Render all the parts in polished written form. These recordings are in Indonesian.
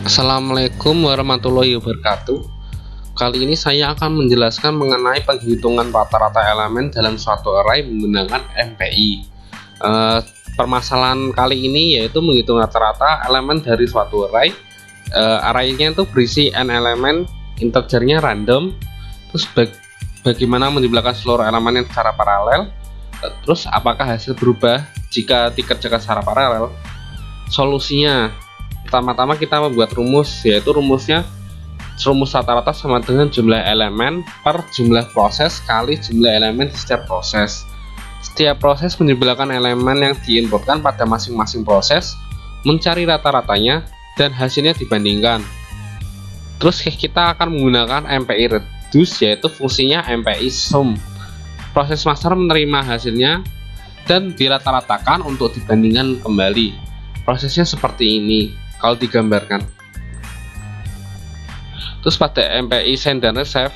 Assalamualaikum warahmatullahi wabarakatuh. Kali ini saya akan menjelaskan mengenai penghitungan rata-rata elemen dalam suatu array menggunakan MPI. Permasalahan kali ini yaitu menghitung rata-rata elemen dari suatu array. Arraynya itu berisi n elemen, integernya random. Terus bagaimana menjumlahkan seluruh elemennya secara paralel. Terus apakah hasil berubah jika dikerjakan secara paralel? Solusinya, pertama-tama kita membuat rumus, yaitu rumus rata-rata sama dengan jumlah elemen per jumlah proses kali jumlah elemen di setiap proses. Setiap proses menjumlahkan elemen yang diinputkan pada masing-masing proses, mencari rata-ratanya, dan hasilnya dibandingkan. Terus kita akan menggunakan MPI reduce, yaitu fungsinya MPI sum. Proses master menerima hasilnya dan dirata-ratakan untuk dibandingkan kembali. Prosesnya seperti ini kalau digambarkan. Terus pada MPI send dan receive,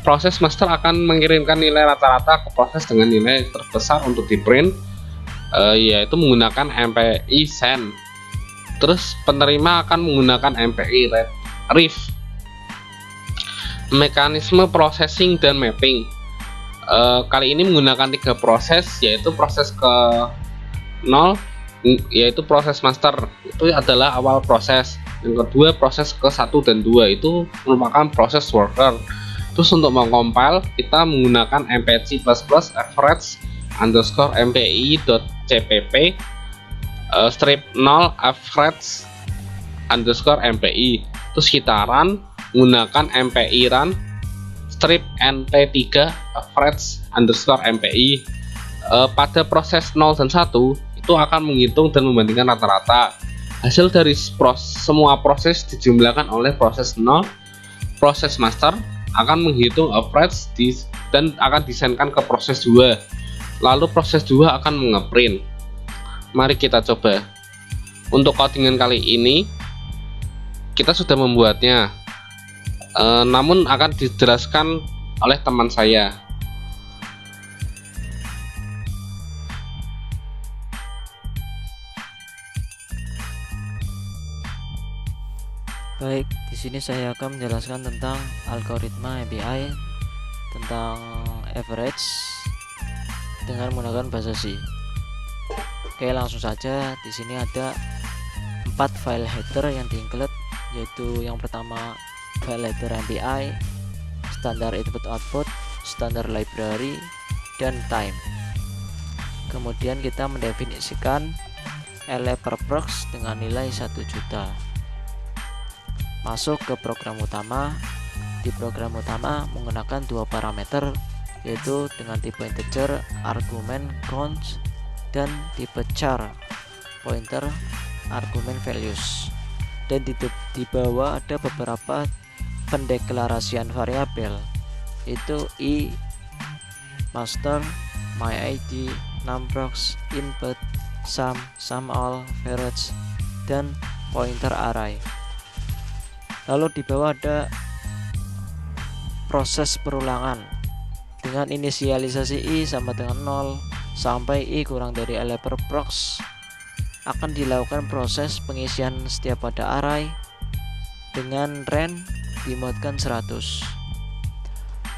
proses master akan mengirimkan nilai rata-rata ke proses dengan nilai terbesar untuk di print, yaitu menggunakan MPI send. Terus penerima akan menggunakan MPI rev. Mekanisme processing dan mapping, kali ini menggunakan 3 proses, yaitu proses ke 0, yaitu proses master, itu adalah awal proses. Yang kedua, proses ke 1 dan 2 itu merupakan proses worker. Terus untuk mengcompile kita menggunakan mpc++ average underscore mpi.cpp strip 0 average underscore mpi. Terus kita run menggunakan mpi run strip nt3 average underscore mpi. Pada proses 0 dan 1 itu akan menghitung dan membandingkan rata-rata. Hasil dari semua proses dijumlahkan oleh proses 0. Proses master akan menghitung average dan akan disendkan ke proses 2. Lalu proses 2 akan mengeprint. Mari kita coba. Untuk codingan kali ini kita sudah membuatnya, namun akan dijelaskan oleh teman saya. Baik, di sini saya akan menjelaskan tentang algoritma MPI tentang average dengan menggunakan bahasa C. Oke, langsung saja. Di sini ada 4 file header yang di-include, yaitu yang pertama file header MPI, standar input output, standar library, dan time. Kemudian kita mendefinisikan ele per prox dengan nilai 1 juta. Masuk ke program utama. Di program utama menggunakan 2 parameter, yaitu dengan tipe integer argumen count dan tipe char pointer argumen values. Dan di bawah ada beberapa pendeklarasian variabel, yaitu i master, my id, numprox, input, sum all, average, dan pointer array. Lalu di bawah ada proses perulangan dengan inisialisasi i sama dengan 0 sampai i kurang dari ele per prox. Akan dilakukan proses pengisian setiap pada array dengan ren dimodkan 100.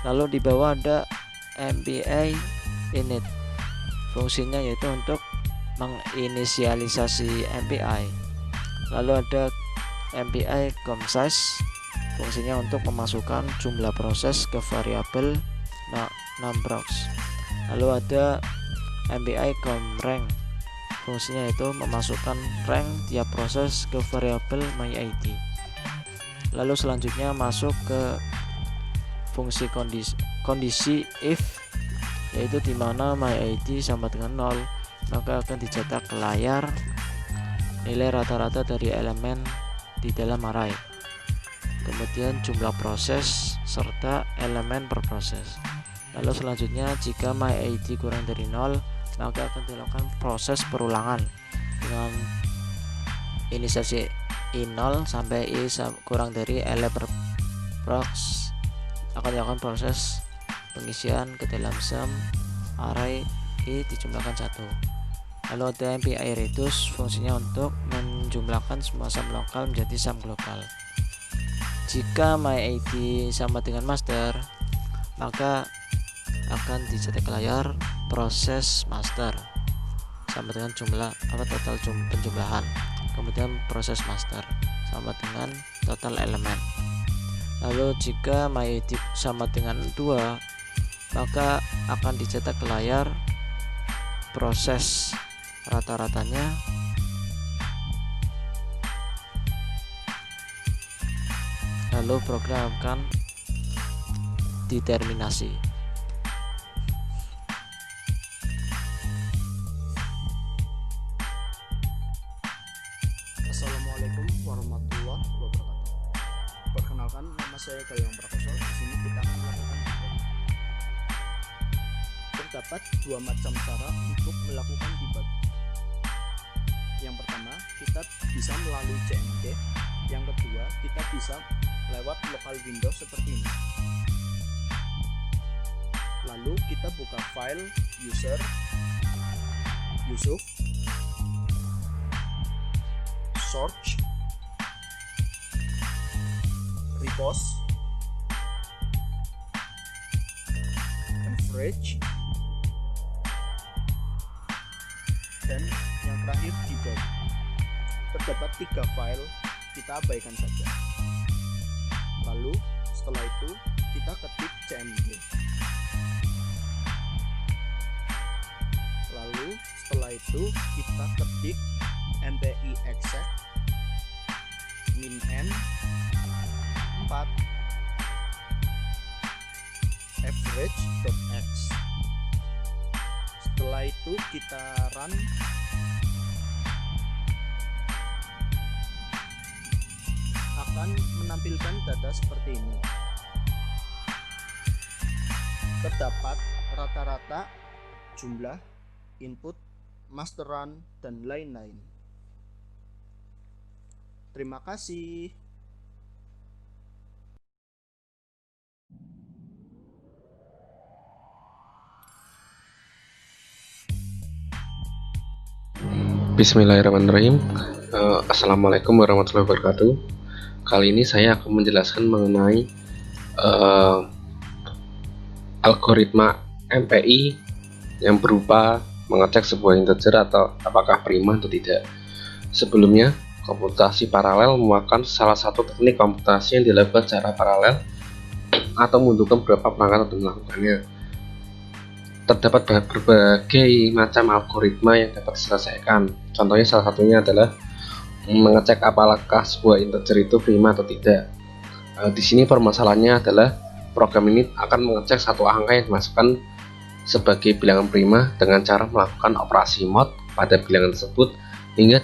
Lalu di bawah ada MPI init, fungsinya yaitu untuk menginisialisasi MPI. Lalu ada MPI comSize, fungsinya untuk memasukkan jumlah proses ke variabel numprox. Lalu ada MPI comRank, fungsinya yaitu memasukkan rank tiap proses ke variabel myId. Lalu selanjutnya masuk ke fungsi kondisi if, yaitu dimana myId sama dengan 0, maka akan dicetak ke layar nilai rata-rata dari elemen di dalam array, kemudian jumlah proses serta elemen per proses. Lalu selanjutnya jika myId kurang dari 0, maka akan dilakukan proses perulangan dengan inisiasi i0 sampai i kurang dari ele per prox. Akan dilakukan proses pengisian ke dalam sum array i dijumlahkan 1. Lalu ada MPI reduce, fungsinya untuk menjumlahkan semua sum lokal menjadi sum global. Jika myId sama dengan master, maka akan dicetak layar proses master sama dengan total penjumlahan. Kemudian proses master sama dengan total elemen. Lalu jika myId sama dengan 2, maka akan dicetak ke layar proses rata-ratanya lalu program akan diterminasi. Assalamualaikum warahmatullahi wabarakatuh. Perkenalkan, nama saya Gayung Prakoso. Di sini kita akan melakukan debug. Terdapat dua macam cara untuk melakukan debug. Yang pertama, kita bisa melalui CMD. Yang kedua, kita bisa lewat lokal Windows seperti ini. Lalu kita buka file user Yusuf, search, repose, average, dan yang terakhir debug. Terdapat 3 file, kita abaikan saja. Lalu setelah itu kita ketik cmd. Lalu setelah itu kita ketik mpi exec -n 4 average.x. Setelah itu kita run. Akan menampilkan data seperti ini. Terdapat rata-rata, jumlah, input, masteran, dan lain-lain. Terima kasih. Bismillahirrahmanirrahim. Assalamualaikum warahmatullahi wabarakatuh. Kali ini saya akan menjelaskan mengenai algoritma MPI yang berupa mengecek sebuah integer atau apakah prima atau tidak. Sebelumnya, komputasi paralel merupakan salah satu teknik komputasi yang dilakukan secara paralel atau membutuhkan beberapa perangkat untuk melakukannya. Terdapat berbagai macam algoritma yang dapat diselesaikan. Contohnya salah satunya adalah mengecek apakah sebuah integer itu prima atau tidak. Di sini permasalahannya adalah program ini akan mengecek satu angka yang dimasukkan sebagai bilangan prima dengan cara melakukan operasi mod pada bilangan tersebut hingga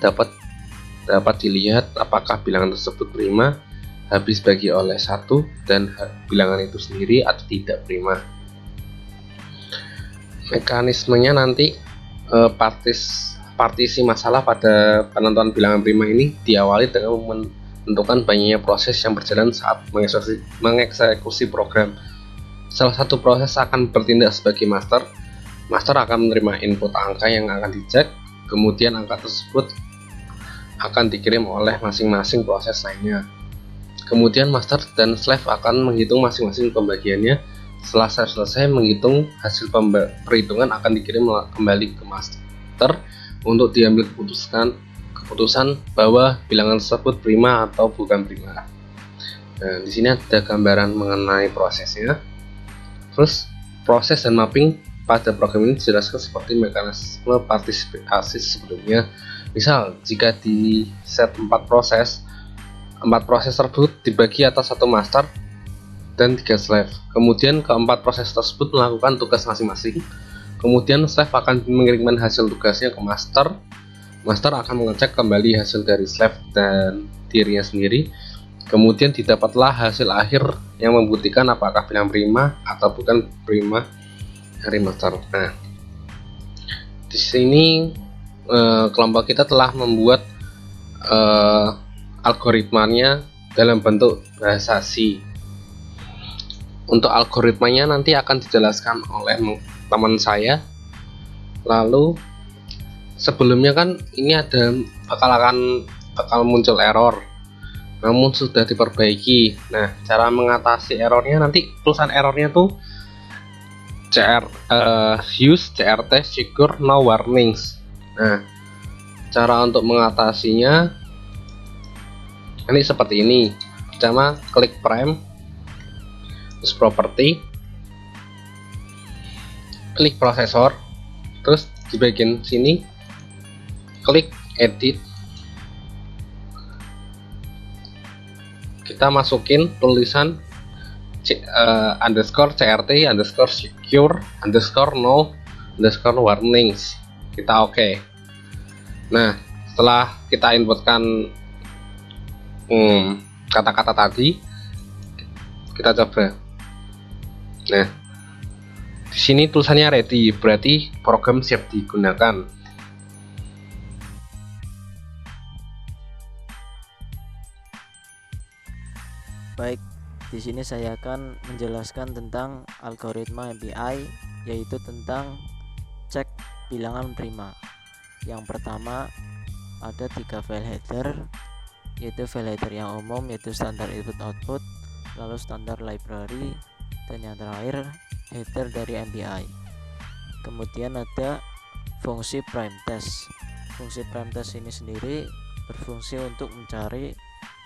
dapat dilihat apakah bilangan tersebut prima habis bagi oleh 1 dan bilangan itu sendiri atau tidak prima. Mekanismenya nanti partisi masalah pada penentuan bilangan prima ini diawali dengan menentukan banyaknya proses yang berjalan saat mengeksekusi program. Salah satu proses akan bertindak sebagai master. Master akan menerima input angka yang akan dicek, kemudian angka tersebut akan dikirim oleh masing-masing proses lainnya. Kemudian master dan slave akan menghitung masing-masing pembagiannya. Setelah selesai menghitung, hasil perhitungan akan dikirim kembali ke master untuk diambil keputusan bahwa bilangan tersebut prima atau bukan prima. Nah, di sini ada gambaran mengenai prosesnya. Terus proses dan mapping pada program ini dijelaskan seperti mekanisme partisipasi sebelumnya. Misal jika di set 4 proses tersebut dibagi atas 1 master dan 3 slave. Kemudian keempat proses tersebut melakukan tugas masing-masing. Kemudian slave akan mengirimkan hasil tugasnya ke master. Master akan mengecek kembali hasil dari slave dan dirinya sendiri. Kemudian didapatlah hasil akhir yang membuktikan apakah bilangan prima atau bukan prima dari master. Nah, di sini kelompok kita telah membuat algoritmanya dalam bentuk bahasa C. Untuk algoritmanya nanti akan dijelaskan oleh teman saya. Lalu sebelumnya kan ini bakal akan bakal muncul error, namun sudah diperbaiki. Nah, cara mengatasi errornya nanti tulisan errornya tuh use CRT secure no warnings. Nah, cara untuk mengatasinya ini seperti ini. Pertama, klik prime, terus property, klik prosesor, terus di bagian sini klik edit. Kita masukin tulisan underscore CRT underscore secure underscore no underscore warnings. Kita oke. Nah, setelah kita inputkan kata-kata tadi, kita coba. Nah, di sini tulisannya ready, berarti program siap digunakan. Baik, di sini saya akan menjelaskan tentang algoritma MPI, yaitu tentang cek bilangan prima. Yang pertama ada 3 file header, yaitu file header yang umum yaitu standar input output, lalu standar library, dan yang terakhir header dari MPI. Kemudian ada fungsi prime test. Fungsi prime test ini sendiri berfungsi untuk mencari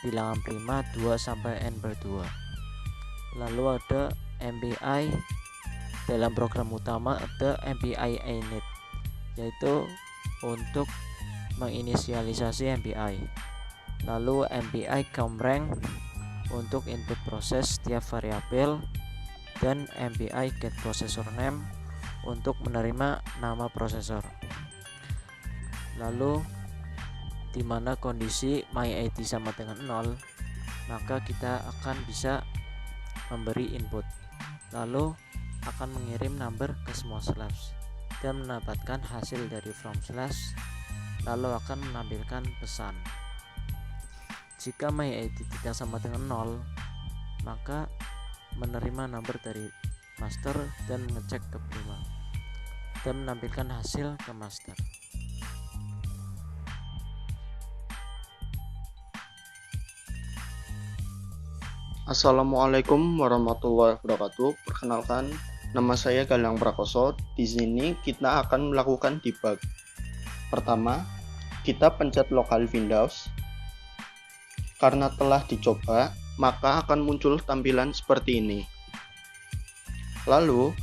bilangan prima 2 sampai n per 2. Lalu ada MPI, dalam program utama ada MPI init, yaitu untuk menginisialisasi MPI. Lalu MPI count untuk input proses setiap variabel, dan MPI get processor name untuk menerima nama prosesor. Lalu di mana kondisi myId sama dengan 0, maka kita akan bisa memberi input, lalu akan mengirim number ke small slash dan mendapatkan hasil dari from slash, lalu akan menampilkan pesan. Jika myId tidak sama dengan 0, maka menerima number dari master dan mengecek ke prima dan menampilkan hasil ke master. Assalamualaikum warahmatullahi wabarakatuh. Perkenalkan, nama saya Galang Prakoso. Di sini kita akan melakukan debug. Pertama, kita pencet local Windows. Karena telah dicoba, maka akan muncul tampilan seperti ini. Lalu,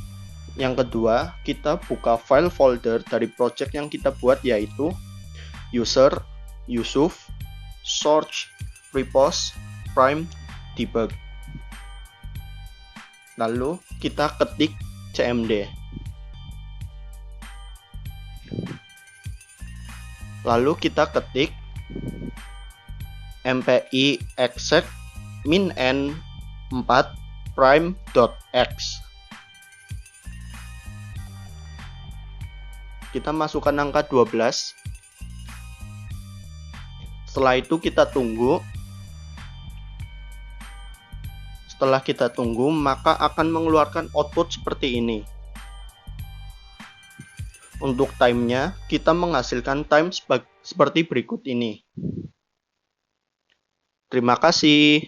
yang kedua, kita buka file folder dari project yang kita buat, yaitu user, Yusuf, search, repos, prime, debug. Lalu kita ketik cmd. Lalu kita ketik mpi exec min n 4 prime.x. Kita masukkan angka 12. Setelah itu kita tunggu. Setelah kita tunggu, maka akan mengeluarkan output seperti ini. Untuk time-nya, kita menghasilkan time seperti berikut ini. Terima kasih.